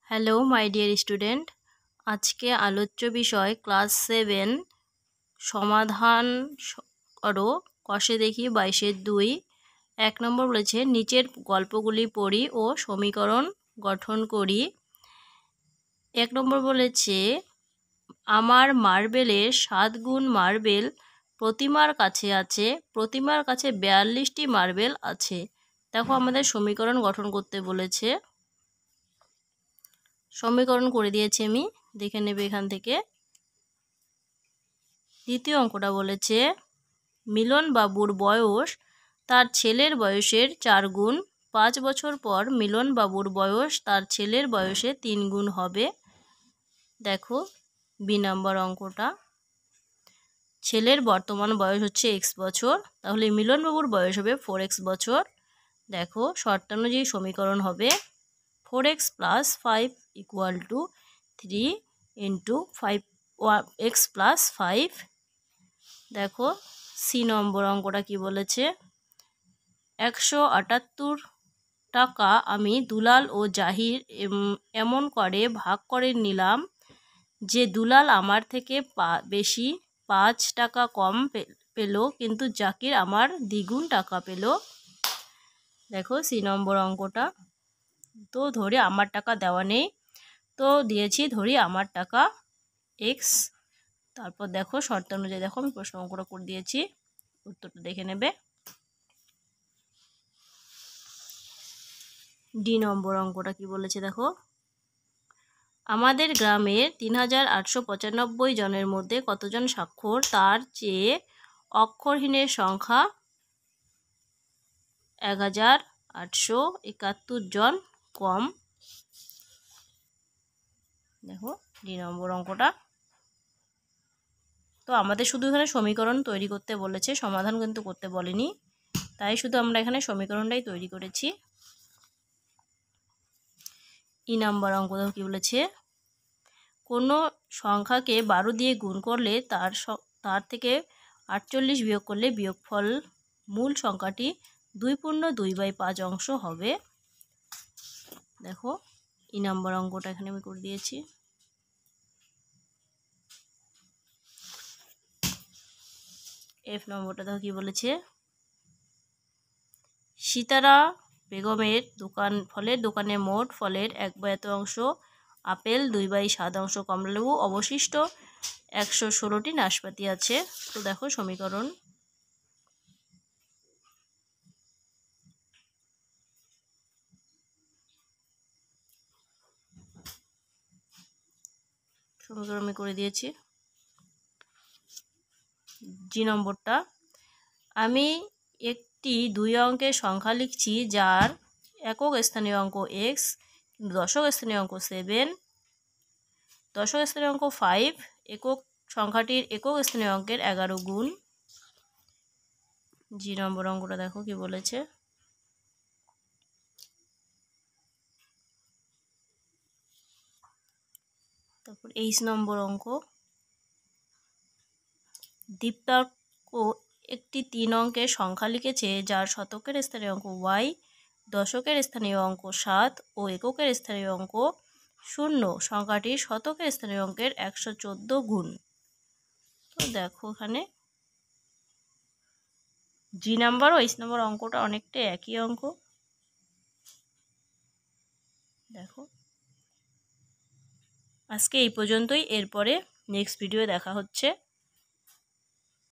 Hello my dear student, আজকে আলোচ্য বিষয় ক্লাস 7 সমাধান করো। কষে দেখি 22-2। 1 নম্বর বলেছে নিচের গল্পগুলি পড়ি ও সমীকরণ গঠন করি। 1 নম্বর বলেছে আমার মার্বেলের 7 গুণ মার্বেল প্রতিমার কাছে আছে। প্রতিমার কাছে 42টি মার্বেল আছে। দেখো আমাদের সমীকরণ গঠন করতে বলেছে। সমীকরণ করে দিয়েছি আমি, দেখে নেবে এখান থেকে। দ্বিতীয় অঙ্কটা বলেছে মিলন বাবুর বয়স তার ছেলের বয়সের 4 গুণ। 5 বছর পর মিলন বাবুর বয়স তার ছেলের বয়সে 3 গুণ হবে। দেখো বি নাম্বার অঙ্কটা, ছেলের বর্তমান বয়স হচ্ছে x বছর, তাহলে মিলন বাবুর বয়স হবে 4x বছর। দেখো শর্তানুযায়ী সমীকরণ হবে 4x + 5 = 3 × 5x + 5। দেখো সি নম্বর অঙ্কটা কি বলেছে, 178 টাকা আমি দুলাল ও জাহির এমন করে ভাগ করে নিলাম যে দুলাল আমার থেকে বেশি 5 টাকা কম পেল, কিন্তু জাকির আমার দ্বিগুণ টাকা পেল। দেখো সি নম্বর অঙ্কটা, তো ধরে আমার টাকা দেওয়া নেই, তো দিয়েছি ধরি আমার টাকা x। তারপর দেখো শর্ত অনুযায়ী দেখো আমি প্রশ্ন অঙ্কটা করে দিয়েছি, উত্তরটা দেখে নেবে। ডি নম্বর অঙ্কটা কি বলেছে দেখো, আমাদের গ্রামের 3895 জনের মধ্যে কতজন স্বাক্ষর তার চেয়ে অক্ষরহীনের সংখ্যা 1871 জন কম। দেখো ডি নম্বর অঙ্কটা, তো আমাদের শুধু এখানে সমীকরণ তৈরি করতে বলেছে, সমাধান কিন্তু করতে বলেনি, তাই শুধু আমরা এখানে সমীকরণটাই তৈরি করেছি। ই নাম্বার অঙ্ক দেখো কি বলেছে, কোনো সংখ্যাকে 12 দিয়ে গুণ করলে তার থেকে 48 বিয়োগ করলে বিয়োগফল মূল সংখ্যাটি 2/2/5 অংশ হবে। দেখো ই নাম্বার অঙ্কটা এখানে আমি করে দিয়েছি। এফ নম্বরটা দেখো কি বলেছে, সীতারা বেগমের ফলের দোকানে মোট ফলের 1/এত অংশ আপেল, 2/7 অংশ কমলালেবু, অবশিষ্ট 116টি নাশপাতি আছে। তো দেখো সমীকরণ, আমি করে দিয়েছি। জি নম্বরটা, আমি একটি 2 অঙ্কের সংখ্যা লিখছি যার একক স্থানীয় অঙ্ক x, দশক স্থানীয় অঙ্ক 7, দশক স্থানীয় অঙ্ক 5, একক সংখ্যাটির একক স্থানীয় অঙ্কের 11 গুণ। জি নম্বর অঙ্কটা দেখো কি বলেছে, তারপর 23 নম্বর অঙ্ক, দীপ্তার্ক একটি 3 অঙ্কের সংখ্যা লিখেছে যার শতকের স্থানীয় অঙ্ক y, দশকের স্থানীয় অঙ্ক 7 ও এককের স্থানীয় অঙ্ক 0, সংখ্যাটির শতকের স্থানীয় অঙ্কের 114 গুণ। তো দেখো এখানে জি নাম্বার ও 23 নম্বর অঙ্কটা অনেকটা একই অঙ্ক। দেখো আজকে এই পর্যন্তই, এরপরে নেক্সট ভিডিও দেখা হচ্ছে।